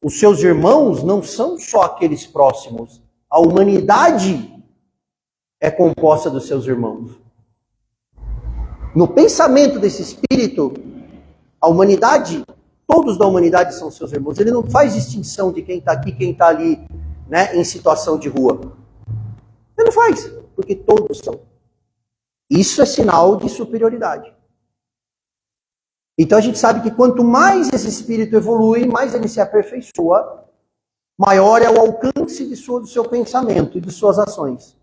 Os seus irmãos não são só aqueles próximos. A humanidade é composta dos seus irmãos. No pensamento desse espírito, a humanidade, todos da humanidade são seus irmãos. Ele não faz distinção de quem está aqui, quem está ali, né, em situação de rua. Ele não faz, porque todos são. Isso é sinal de superioridade. Então a gente sabe que quanto mais esse espírito evolui, mais ele se aperfeiçoa, maior é o alcance do seu pensamento e de suas ações.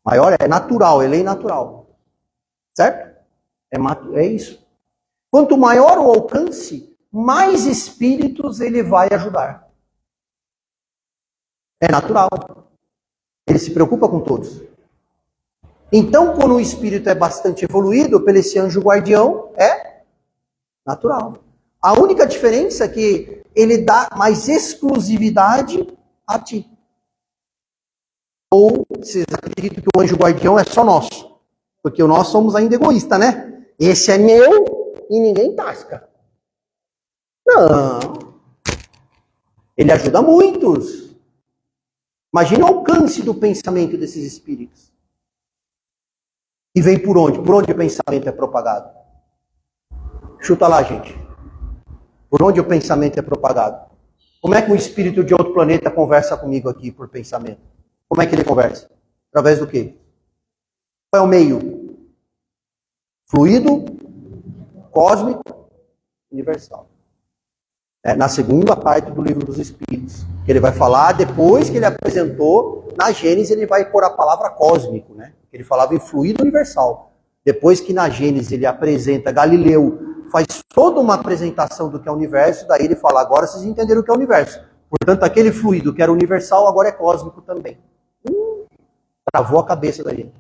Maior é natural, é lei natural. Certo? É isso. Quanto maior o alcance, mais espíritos ele vai ajudar. É natural. Ele se preocupa com todos. Então, quando o espírito é bastante evoluído, pelo esse anjo guardião, é natural. A única diferença é que ele dá mais exclusividade a ti. Ou vocês acreditam que o anjo guardião é só nosso? Porque nós somos ainda egoístas, né? Esse é meu e ninguém tasca. Não. Ele ajuda muitos. Imagina o alcance do pensamento desses espíritos. E vem por onde? Por onde o pensamento é propagado? Chuta lá, gente. Por onde o pensamento é propagado? Como é que um espírito de outro planeta conversa comigo aqui por pensamento? Como é que ele conversa? Através do quê? Qual é o meio? Fluido, cósmico, universal. Na segunda parte do Livro dos Espíritos, que ele vai falar, depois que ele apresentou, na Gênesis ele vai pôr a palavra cósmico, né? Ele falava em fluido universal. Depois que na Gênesis ele apresenta Galileu, faz toda uma apresentação do que é o universo, daí ele fala, agora vocês entenderam o que é o universo. Portanto, aquele fluido que era universal, agora é cósmico também. Travou a cabeça da gente.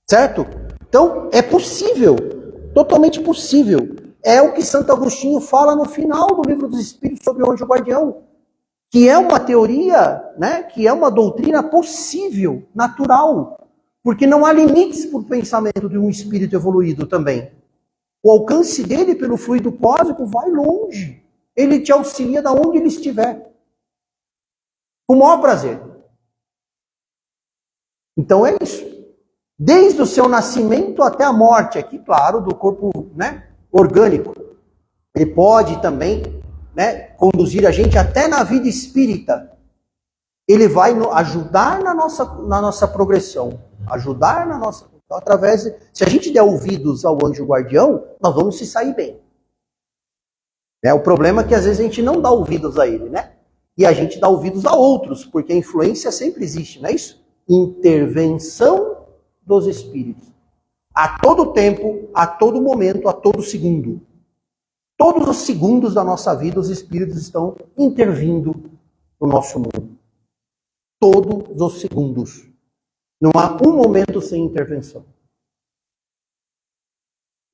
Certo? Então, é possível. Totalmente possível. É o que Santo Agostinho fala no final do Livro dos Espíritos sobre o anjo guardião. Que é uma teoria, né? Que é uma doutrina possível, natural. Porque não há limites para o pensamento de um espírito evoluído também. O alcance dele pelo fluido cósmico vai longe. Ele te auxilia de onde ele estiver. Com o maior prazer. Então é isso. Desde o seu nascimento até a morte, aqui, claro, do corpo, né, orgânico. Ele pode também, né, conduzir a gente até na vida espírita. Ele vai ajudar na nossa progressão. Ajudar na nossa... Então, através se a gente der ouvidos ao anjo guardião, nós vamos se sair bem. O problema é que às vezes a gente não dá ouvidos a ele, né? E a gente dá ouvidos a outros, porque a influência sempre existe, não é isso? Intervenção dos espíritos. A todo tempo, a todo momento, a todo segundo. Todos os segundos da nossa vida, os espíritos estão intervindo no nosso mundo. Todos os segundos. Não há um momento sem intervenção.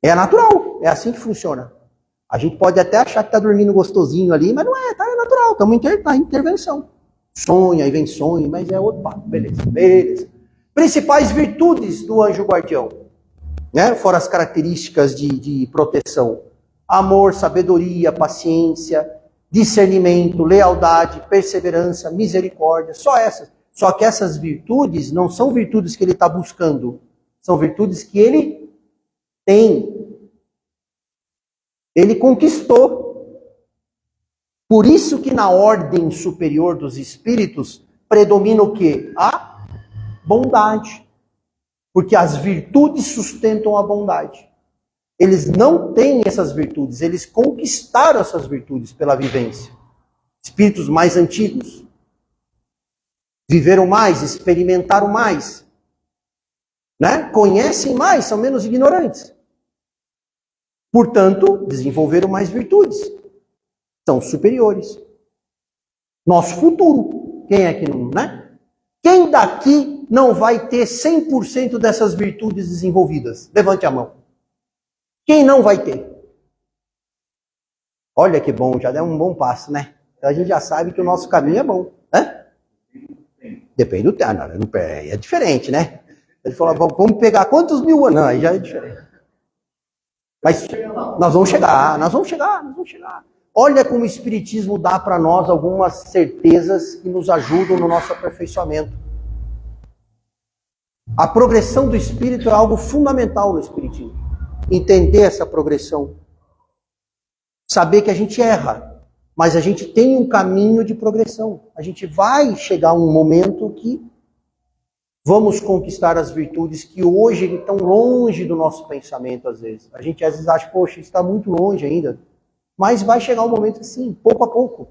É natural, é assim que funciona. A gente pode até achar que está dormindo gostosinho ali, mas não é, é natural, estamos em intervenção. Sonha, aí vem sonho, mas é outro papo. Beleza, beleza. Principais virtudes do anjo guardião, né? Fora as características de proteção. Amor, sabedoria, paciência, discernimento, lealdade, perseverança, misericórdia, só essas. Só que essas virtudes não são virtudes que ele está buscando, são virtudes que ele tem. Ele conquistou. Por isso que na ordem superior dos espíritos predomina o quê? A bondade. Porque as virtudes sustentam a bondade. Eles não têm essas virtudes, eles conquistaram essas virtudes pela vivência. Espíritos mais antigos viveram mais, experimentaram mais, né? Conhecem mais, são menos ignorantes. Portanto, desenvolveram mais virtudes. São superiores. Nosso futuro. Quem é que não, né? Quem daqui não vai ter 100% dessas virtudes desenvolvidas? Levante a mão. Quem não vai ter? Olha que bom, já deu um bom passo, né? Então a gente já sabe que o nosso caminho é bom. Hã? Depende do tempo. É diferente, né? Ele falou, vamos pegar quantos mil anos? Não, aí já é diferente. Mas nós vamos chegar. Olha como o Espiritismo dá para nós algumas certezas que nos ajudam no nosso aperfeiçoamento. A progressão do Espírito é algo fundamental no Espiritismo. Entender essa progressão. Saber que a gente erra, mas a gente tem um caminho de progressão. A gente vai chegar a um momento que vamos conquistar as virtudes que hoje estão longe do nosso pensamento, às vezes. A gente às vezes acha, poxa, isso está muito longe ainda. Mas vai chegar um momento assim, pouco a pouco.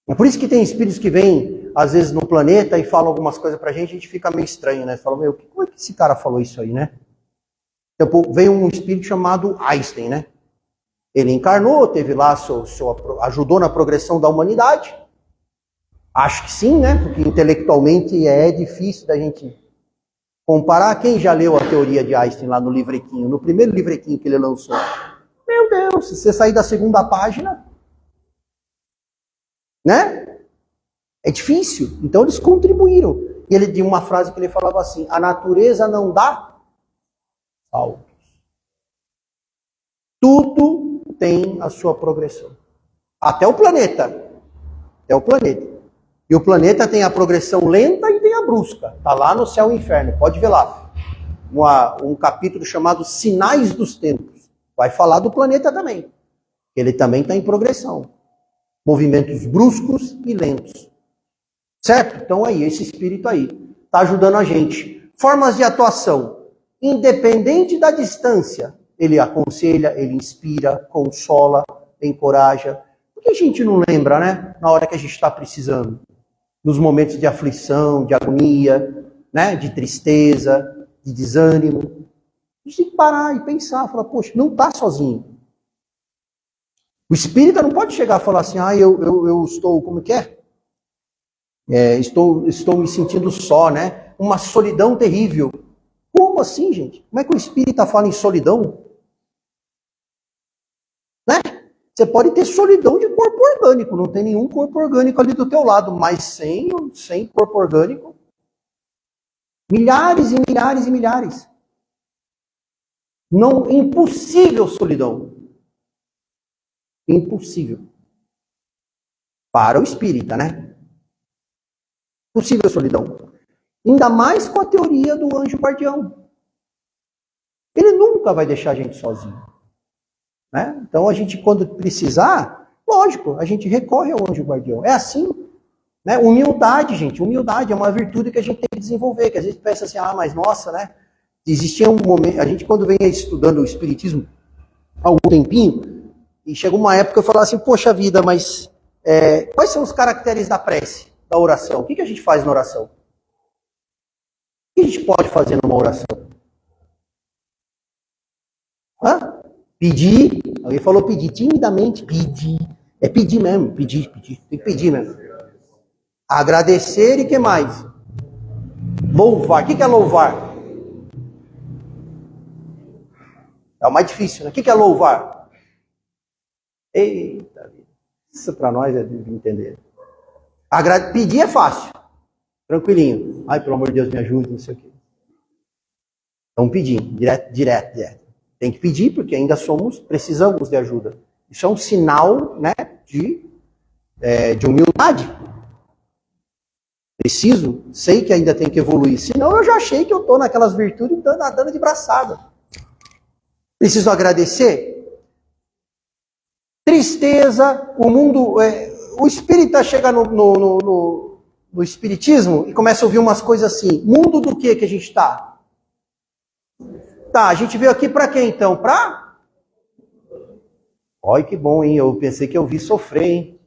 É por isso que tem espíritos que vêm, às vezes, no planeta e falam algumas coisas pra gente, a gente fica meio estranho, né? Fala, como é que esse cara falou isso aí, né? Então, veio um espírito chamado Einstein, né? Ele encarnou, teve lá, ajudou na progressão da humanidade. Acho que sim, né? Porque intelectualmente é difícil da gente comparar. Quem já leu a teoria de Einstein lá no livrequinho, no primeiro livrequinho que ele lançou? Meu Deus, se você sair da segunda página, né? É difícil. Então eles contribuíram. E ele tinha uma frase que ele falava assim: a natureza não dá saltos. Tudo tem a sua progressão. Até o planeta. Até o planeta. E o planeta tem a progressão lenta e tem a brusca. Está lá no Céu e Inferno. Pode ver lá. Um capítulo chamado Sinais dos Tempos. Vai falar do planeta também. Ele também está em progressão. Movimentos bruscos e lentos. Certo? Então aí, esse espírito aí está ajudando a gente. Formas de atuação. Independente da distância. Ele aconselha, ele inspira, consola, encoraja. Por que a gente não lembra, né? Na hora que a gente está precisando. Nos momentos de aflição, de agonia, né? De tristeza, de desânimo. A gente tem que parar e pensar. Falar, poxa, não está sozinho. O espírita não pode chegar e falar assim, eu estou, como que é? Estou me sentindo só, né? Uma solidão terrível. Como assim, gente? Como é que o espírita fala em solidão? Né? Você pode ter solidão de corpo orgânico, não tem nenhum corpo orgânico ali do teu lado, mas sem corpo orgânico, milhares e milhares e milhares. Não, impossível solidão. Impossível. Para o espírita, né? Possível solidão. Ainda mais com a teoria do anjo guardião. Ele nunca vai deixar a gente sozinho. Né? Então a gente, quando precisar, lógico, a gente recorre ao anjo guardião. É assim. Né? Humildade, gente. Humildade é uma virtude que a gente tem que desenvolver. Que às vezes pensa assim, mas nossa, né? Existia um momento, a gente quando vem estudando o espiritismo há algum tempinho, e chegou uma época eu falava assim, poxa vida, mas quais são os caracteres da prece, da oração? O que a gente faz na oração? O que a gente pode fazer numa oração? Pedir, alguém falou pedir, timidamente, pedir. É pedir mesmo, pedir. Tem que pedir mesmo. Agradecer e o que mais? Louvar. O que é louvar? É o mais difícil, né? O que é louvar? Eita vida. Isso para nós é de entender. Pedir é fácil. Tranquilinho. Ai, pelo amor de Deus, me ajude, não sei o quê. Então pedir, direto. Tem que pedir, porque ainda precisamos de ajuda. Isso é um sinal, né, de humildade. Sei que ainda tem que evoluir. Senão eu já achei que eu estou naquelas virtudes dando de braçada. Preciso agradecer. Tristeza, o mundo... o espírita chega no espiritismo e começa a ouvir umas coisas assim. Mundo do que a gente está? Tá, a gente veio aqui para quê então? Para? Olha que bom, hein? Eu pensei que eu vi sofrer, hein?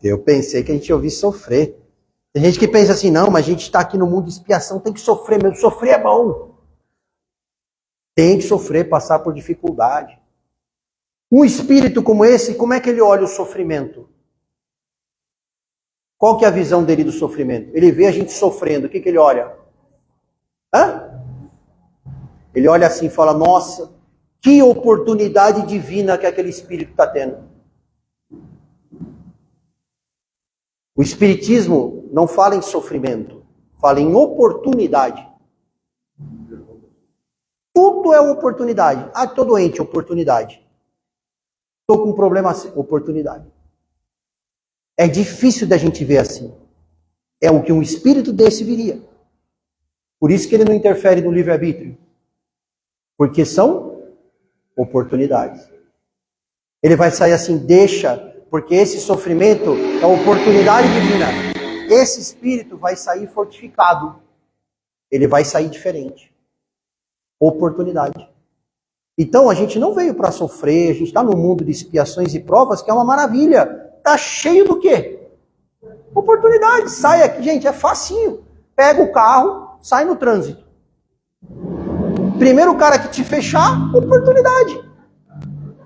Eu pensei que a gente ia ouvir sofrer. Tem gente que pensa assim, não, mas a gente está aqui no mundo de expiação, tem que sofrer mesmo. Sofrer é bom. Tem que sofrer, passar por dificuldade. Um espírito como esse, como é que ele olha o sofrimento? Qual que é a visão dele do sofrimento? Ele vê a gente sofrendo, o que ele olha? Ele olha assim e fala, nossa, que oportunidade divina que aquele espírito está tendo. O espiritismo não fala em sofrimento, fala em oportunidade. Tudo é oportunidade. Estou doente, oportunidade. Estou com um problema assim, oportunidade. É difícil da gente ver assim. É o que um espírito desse viria. Por isso que ele não interfere no livre-arbítrio. Porque são oportunidades. Ele vai sair assim, porque esse sofrimento é oportunidade divina. Esse espírito vai sair fortificado. Ele vai sair diferente. Oportunidade. Então a gente não veio para sofrer, a gente está no mundo de expiações e provas, que é uma maravilha. Está cheio do quê? Oportunidade. Sai aqui, gente, é facinho. Pega o carro, sai no trânsito. Primeiro cara que te fechar, oportunidade.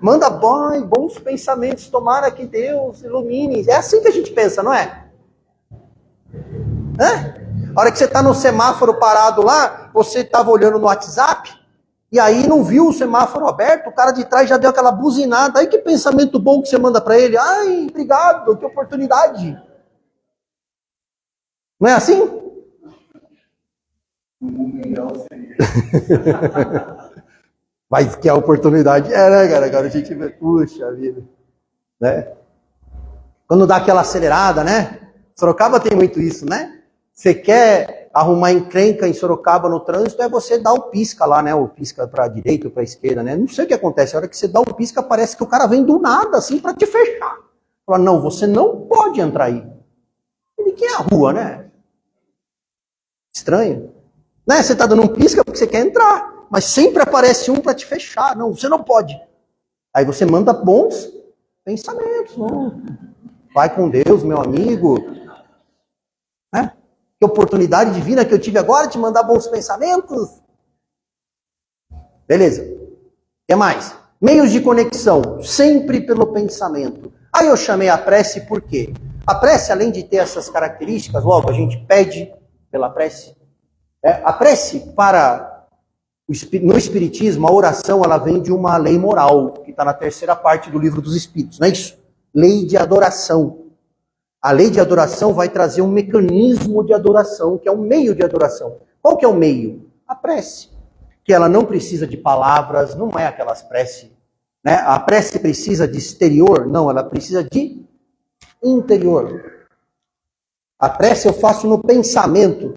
Manda bons pensamentos, tomara que Deus ilumine. É assim que a gente pensa, não é? A hora que você está no semáforo parado lá, você estava olhando no WhatsApp, e aí não viu o semáforo aberto, o cara de trás já deu aquela buzinada. Aí que pensamento bom que você manda para ele. Ai, obrigado, que oportunidade. Não é assim? Mas que a oportunidade é, né, cara? Agora a gente vê, puxa vida, né? Quando dá aquela acelerada, né? Sorocaba tem muito isso, né? Você quer arrumar encrenca em Sorocaba no trânsito, é você dar o pisca lá, né? O pisca para a direita ou para a esquerda, né? Não sei o que acontece. A hora que você dá o pisca, parece que o cara vem do nada, assim, para te fechar. Fala, não, você não pode entrar aí. Ele que é a rua, né? Estranho. Né? Você tá dando um pisca porque você quer entrar, mas sempre aparece um para te fechar. Não, você não pode. Aí você manda bons pensamentos. Não. Vai com Deus, meu amigo. Né? Que oportunidade divina que eu tive agora de mandar bons pensamentos. Beleza. O que mais? Meios de conexão, sempre pelo pensamento. Aí eu chamei a prece por quê? A prece, além de ter essas características, logo a gente pede pela prece. A prece no Espiritismo, a oração, ela vem de uma lei moral, que está na terceira parte do Livro dos Espíritos, não é isso? Lei de adoração. A lei de adoração vai trazer um mecanismo de adoração, que é um meio de adoração. Qual que é o meio? A prece. Que ela não precisa de palavras, não é aquelas preces. Né? A prece precisa de exterior? Não, ela precisa de interior. A prece eu faço no pensamento.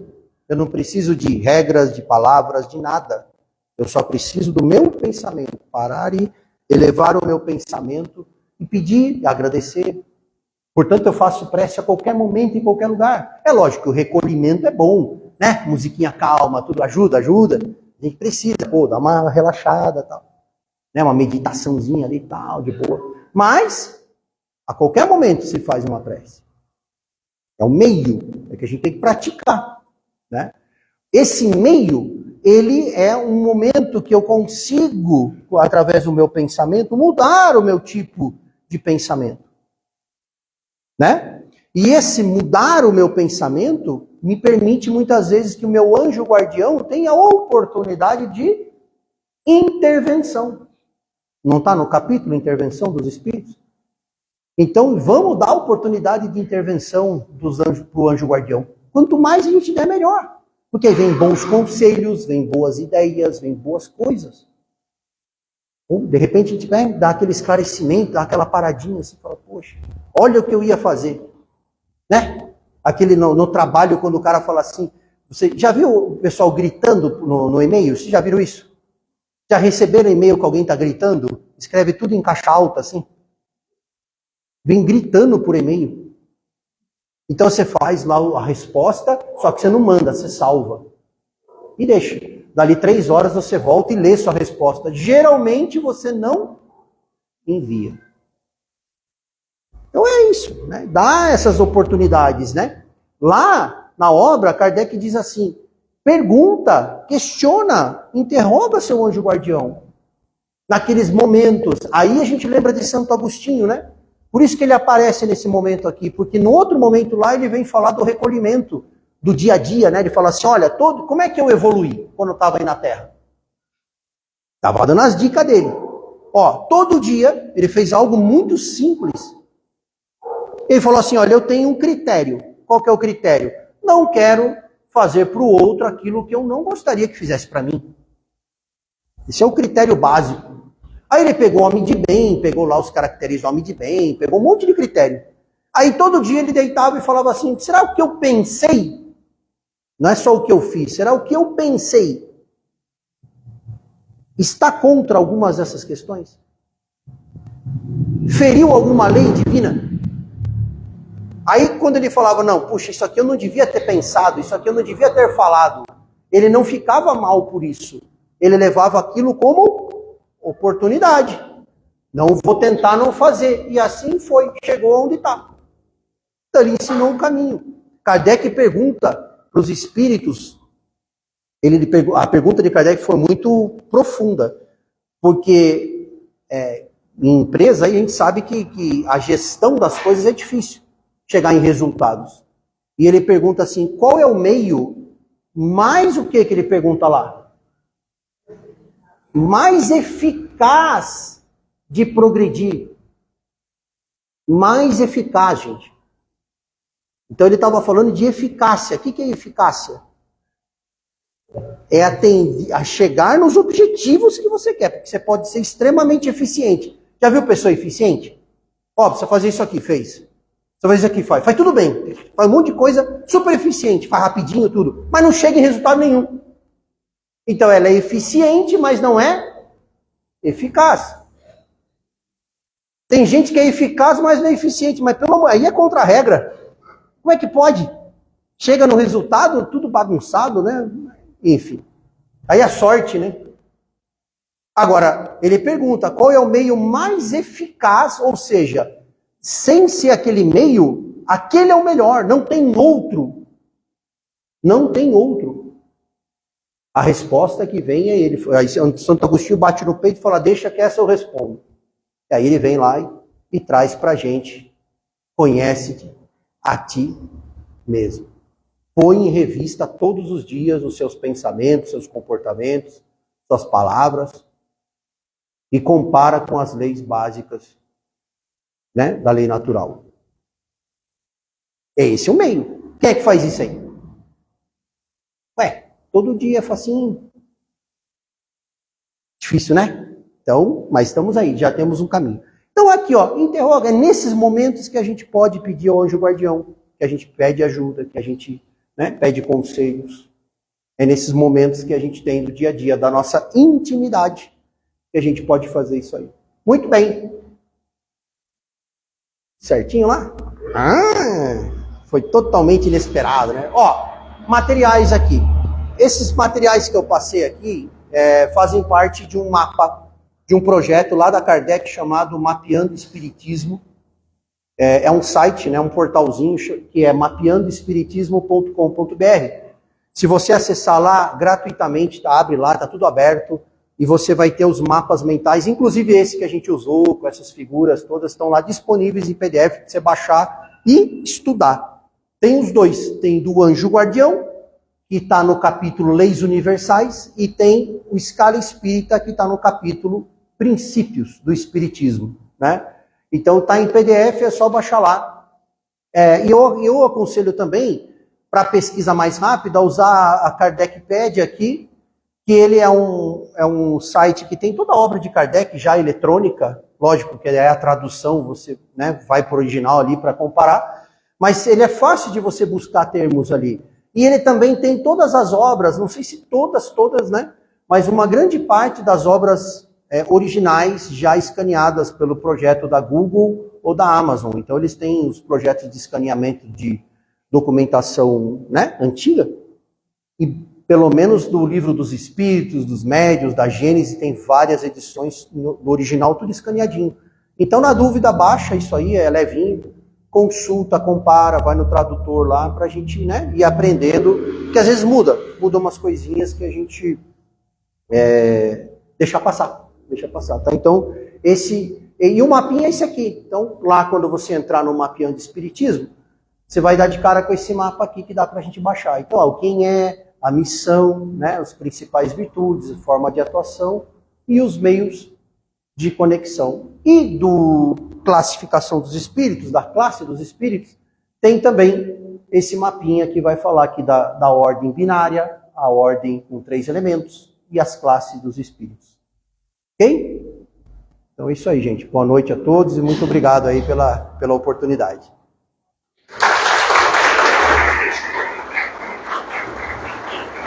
Eu não preciso de regras, de palavras, de nada. Eu só preciso do meu pensamento. Parar e elevar o meu pensamento e pedir e agradecer. Portanto, eu faço prece a qualquer momento, em qualquer lugar. É lógico que o recolhimento é bom, né? Musiquinha calma, tudo ajuda. A gente precisa, dar uma relaxada, tal. Né? Uma meditaçãozinha ali, tal, de boa. Mas, a qualquer momento se faz uma prece. É o meio, é que a gente tem que praticar, né? Esse meio, ele é um momento que eu consigo, através do meu pensamento, mudar o meu tipo de pensamento. Né? E esse mudar o meu pensamento me permite muitas vezes que o meu anjo guardião tenha a oportunidade de intervenção. Não está no capítulo Intervenção dos Espíritos? Então vamos dar a oportunidade de intervenção para o anjo guardião. Quanto mais a gente der, melhor. Porque aí vem bons conselhos, vem boas ideias, vem boas coisas. Ou, de repente a gente vai dar aquele esclarecimento, dá aquela paradinha assim, fala, poxa, olha o que eu ia fazer. Né? Aquele no trabalho, quando o cara fala assim, você já viu o pessoal gritando no e-mail? Vocês já viram isso? Já receberam e-mail que alguém está gritando? Escreve tudo em caixa alta assim. Vem gritando por e-mail. Então você faz lá a resposta, só que você não manda, você salva. E deixa. Dali 3 horas você volta e lê sua resposta. Geralmente você não envia. Então é isso, né? Dá essas oportunidades, né? Lá na obra, Kardec diz assim, pergunta, questiona, interroga seu anjo guardião. Naqueles momentos, aí a gente lembra de Santo Agostinho, né? Por isso que ele aparece nesse momento aqui, porque no outro momento lá ele vem falar do recolhimento, do dia a dia, né? Ele fala assim, olha, como é que eu evoluí quando eu estava aí na Terra? Estava dando as dicas dele. Ó, todo dia ele fez algo muito simples. Ele falou assim, olha, eu tenho um critério. Qual que é o critério? Não quero fazer para o outro aquilo que eu não gostaria que fizesse para mim. Esse é o critério básico. Aí ele pegou o homem de bem, pegou lá os caracteres do homem de bem, pegou um monte de critério. Aí todo dia ele deitava e falava assim, será o que eu pensei? Não é só o que eu fiz, será o que eu pensei? Está contra algumas dessas questões? Feriu alguma lei divina? Aí quando ele falava, não, puxa, isso aqui eu não devia ter pensado, isso aqui eu não devia ter falado, ele não ficava mal por isso. Ele levava aquilo como oportunidade. Não vou tentar não fazer. E assim foi, chegou onde está. Então ele ensinou um caminho. Kardec pergunta para os espíritos, a pergunta de Kardec foi muito profunda, porque em empresa a gente sabe que a gestão das coisas é difícil chegar em resultados. E ele pergunta assim, qual é o meio mais o que ele pergunta lá? Mais eficaz de progredir. Mais eficaz, gente. Então ele estava falando de eficácia. O que é eficácia? É a chegar nos objetivos que você quer, porque você pode ser extremamente eficiente. Já viu pessoa eficiente? Ó, precisa fazer isso aqui, fez. Precisa fazer isso aqui, faz. Faz tudo bem. Faz um monte de coisa super eficiente, faz rapidinho tudo, mas não chega em resultado nenhum. Então ela é eficiente, mas não é eficaz. Tem gente que é eficaz, mas não é eficiente, mas pelo amor, aí é contra a regra. Como é que pode? Chega no resultado, tudo bagunçado, né? Enfim. Aí é sorte, né? Agora, ele pergunta, qual é o meio mais eficaz? Ou seja, sem ser aquele meio, aquele é o melhor, não tem outro. Não tem outro. A resposta que vem é ele. Aí Santo Agostinho bate no peito e fala, deixa que essa eu respondo. E aí ele vem lá e traz pra gente, conhece-te a ti mesmo. Põe em revista todos os dias os seus pensamentos, seus comportamentos, suas palavras e compara com as leis básicas, né, da lei natural. É esse o meio. Quem é que faz isso aí? Ué, todo dia é facinho. Difícil, né? Então, mas estamos aí, já temos um caminho. Então aqui, ó, interroga, é nesses momentos que a gente pode pedir ao anjo guardião, que a gente pede ajuda, que a gente, né, pede conselhos. É nesses momentos que a gente tem do dia a dia, da nossa intimidade, que a gente pode fazer isso aí. Muito bem. Certinho lá? Ah, foi totalmente inesperado, né? Ó, materiais aqui. Esses materiais que eu passei aqui fazem parte de um mapa, de um projeto lá da Kardec chamado Mapeando Espiritismo. É um site, né, um portalzinho que é mapeandoespiritismo.com.br. Se você acessar lá gratuitamente, abre lá, tá tudo aberto, e você vai ter os mapas mentais, inclusive esse que a gente usou, com essas figuras todas, estão lá disponíveis em PDF para você baixar e estudar. Tem os dois, tem do Anjo Guardião, que está no capítulo Leis Universais, e tem o Escala Espírita, que está no capítulo Princípios do Espiritismo, né? Então está em PDF, é só baixar lá. E eu aconselho também, para pesquisa mais rápida, usar a Kardecpedia aqui, que ele é um site que tem toda a obra de Kardec já eletrônica, lógico que é a tradução, você, né, vai para o original ali para comparar, mas ele é fácil de você buscar termos ali. E ele também tem todas as obras, não sei se todas, né, mas uma grande parte das obras originais já escaneadas pelo projeto da Google ou da Amazon. Então eles têm os projetos de escaneamento de documentação, né, antiga, e pelo menos do Livro dos Espíritos, dos Médiuns, da Gênese, tem várias edições no original, tudo escaneadinho. Então, na dúvida, baixa isso aí, é levinho, consulta, compara, vai no tradutor lá, para a gente, né, ir aprendendo, porque às vezes muda umas coisinhas que a gente deixa passar, tá? Então, e o mapinha é esse aqui. Então, lá quando você entrar no Mapeando Espiritismo, você vai dar de cara com esse mapa aqui que dá para a gente baixar. Então, ó, quem é, a missão, né, as principais virtudes, a forma de atuação e os meios de conexão. E do classificação dos espíritos, da classe dos espíritos, tem também esse mapinha que vai falar aqui da ordem binária, a ordem com 3 elementos e as classes dos espíritos. Ok? Então é isso aí, gente. Boa noite a todos e muito obrigado aí pela oportunidade.